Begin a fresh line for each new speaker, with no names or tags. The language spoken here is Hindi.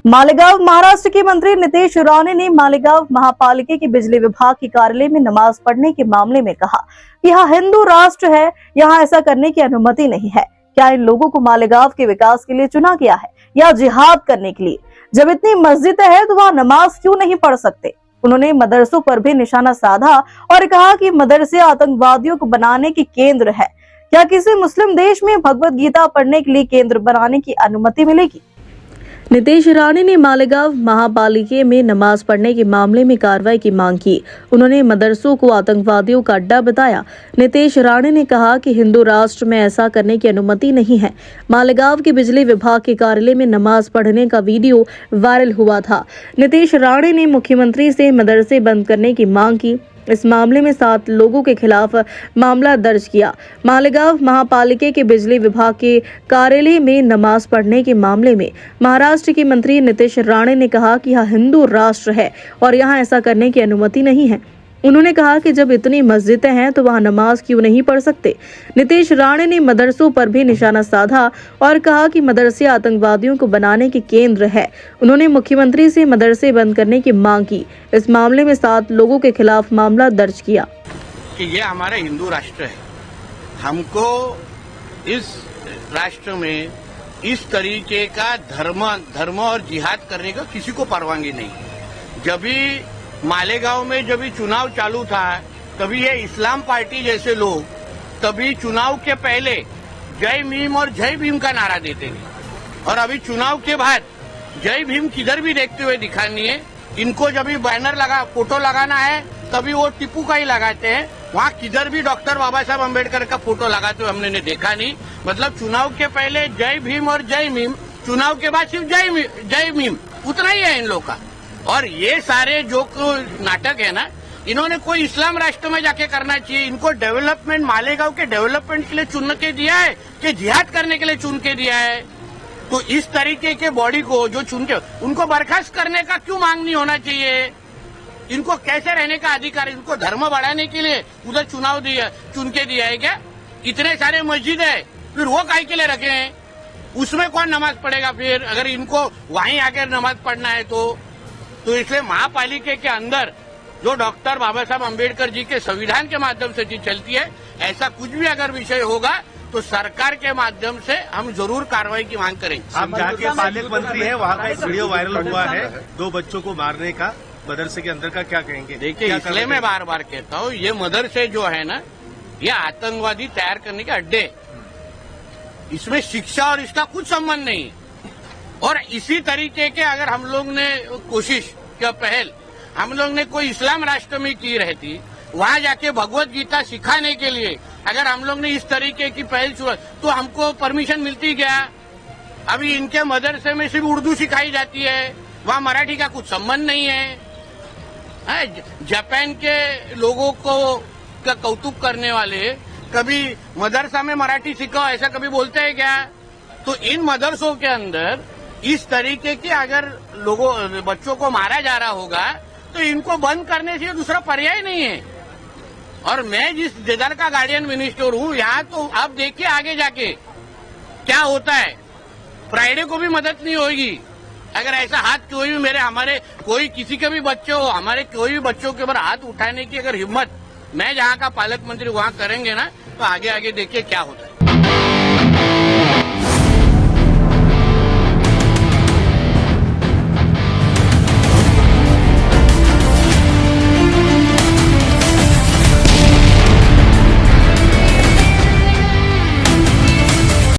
मालेगांव महाराष्ट्र के मंत्री नीतीश राणे ने मालेगांव महापालिका के बिजली विभाग के कार्यालय में नमाज पढ़ने के मामले में कहा कि यह हिंदू राष्ट्र है, यहाँ ऐसा करने की अनुमति नहीं है। क्या इन लोगों को मालेगांव के विकास के लिए चुना गया है या जिहाद करने के लिए? जब इतनी मस्जिदें हैं तो वहाँ नमाज क्यों नहीं पढ़ सकते? उन्होंने मदरसों पर भी निशाना साधा और कहा कि मदरसे आतंकवादियों को बनाने के केंद्र है। क्या किसी मुस्लिम देश में भगवत गीता पढ़ने के लिए केंद्र बनाने की अनुमति मिलेगी? नीतीश राणे ने मालेगांव महापालिका में नमाज पढ़ने के मामले में कार्रवाई की मांग की। उन्होंने मदरसों को आतंकवादियों का अड्डा बताया। नीतीश राणे ने कहा कि हिंदू राष्ट्र में ऐसा करने की अनुमति नहीं है। मालेगांव के बिजली विभाग के कार्यालय में नमाज पढ़ने का वीडियो वायरल हुआ था। नीतीश राणे ने मुख्यमंत्री से मदरसे बंद करने की मांग की। इस मामले में 7 लोगों के खिलाफ मामला दर्ज किया। मालेगांव महापालिका के बिजली विभाग के कार्यालय में नमाज पढ़ने के मामले में महाराष्ट्र के मंत्री नीतीश राणे ने कहा कि यह हिंदू राष्ट्र है और यहाँ ऐसा करने की अनुमति नहीं है। उन्होंने कहा कि जब इतनी मस्जिदें हैं तो वहाँ नमाज क्यों नहीं पढ़ सकते? नीतीश राणे ने मदरसों पर भी निशाना साधा और कहा कि मदरसे आतंकवादियों को बनाने के केंद्र है। उन्होंने मुख्यमंत्री से मदरसे बंद करने की मांग की। इस मामले में 7 लोगों के खिलाफ मामला दर्ज किया
कि ये हमारा हिंदू राष्ट्र है। हमको इस राष्ट्र में इस तरीके का धर्म और जिहाद करने का किसी को परवानगी नहीं। जब भी मालेगांव में जब भी चुनाव चालू था तभी ये इस्लाम पार्टी जैसे लोग तभी चुनाव के पहले जय मीम और जय भीम का नारा देते थे और अभी चुनाव के बाद जय भीम किधर भी देखते हुए दिखानी है। इनको जब भी बैनर लगा फोटो लगाना है तभी वो टिप्पू का ही लगाते हैं। वहाँ किधर भी डॉक्टर बाबा साहब अम्बेडकर का फोटो लगाते हुए हमने देखा नहीं। मतलब चुनाव के पहले जय भीम और जय मीम, चुनाव के बाद सिर्फ जय मीम, उतना ही है इन लोग का। और ये सारे जो नाटक है ना, इन्होंने कोई इस्लाम राष्ट्र में जाके करना चाहिए। इनको डेवलपमेंट मालेगांव के डेवलपमेंट के लिए चुन के दिया है कि जिहाद करने के लिए चुन के दिया है? तो इस तरीके के बॉडी को जो चुन के उनको बर्खास्त करने का क्यों मांग नहीं होना चाहिए? इनको कैसे रहने का अधिकार? इनको धर्म बढ़ाने के लिए उधर चुन के दिया है क्या? इतने सारे मस्जिद है, फिर वो काहे के लिए रखे हैं? उसमें कौन नमाज पढ़ेगा फिर? अगर इनको वहीं आकर नमाज पढ़ना है तो इसलिए महापालिका के अंदर जो डॉक्टर बाबा साहब अम्बेडकर जी के संविधान के माध्यम से जी चलती है, ऐसा कुछ भी अगर विषय होगा तो सरकार के माध्यम से हम जरूर कार्रवाई की मांग करेंगे।
आप जहाँ के पालक मंत्री हैं वहाँ का एक वीडियो वायरल हुआ है 2 बच्चों को मारने का मदरसे के अंदर का, क्या कहेंगे?
देखिए, इसलिए मैं बार बार कहता हूँ ये मदरसे जो है ना, ये आतंकवादी तैयार करने के अड्डे। इसमें शिक्षा और इसका कुछ संबंध नहीं। और इसी तरीके के अगर हम लोग ने कोशिश क्या पहल हम लोग ने कोई इस्लाम राष्ट्र में की रहती, वहां जाके भगवत गीता सिखाने के लिए अगर हम लोग ने इस तरीके की पहल शुरू तो हमको परमिशन मिलती क्या? अभी इनके मदरसे में सिर्फ उर्दू सिखाई जाती है, वहाँ मराठी का कुछ संबंध नहीं है। जापान के लोगों को का कौतुक करने वाले कभी मदरसा में मराठी सिखाओ ऐसा कभी बोलते हैं क्या? तो इन मदरसों के अंदर इस तरीके के अगर बच्चों को मारा जा रहा होगा तो इनको बंद करने से दूसरा पर्याय नहीं है। और मैं जिस जिधर का गार्डियन मिनिस्टर हूँ, यहाँ तो आप देखिए आगे जाके क्या होता है। फ्राइडे को भी मदद नहीं होगी अगर ऐसा हाथ कोई किसी के भी बच्चे हो, हमारे कोई भी बच्चों के ऊपर हाथ उठाने की अगर हिम्मत मैं जहाँ का पालक मंत्री वहाँ करेंगे ना, तो आगे देखिए क्या होता है।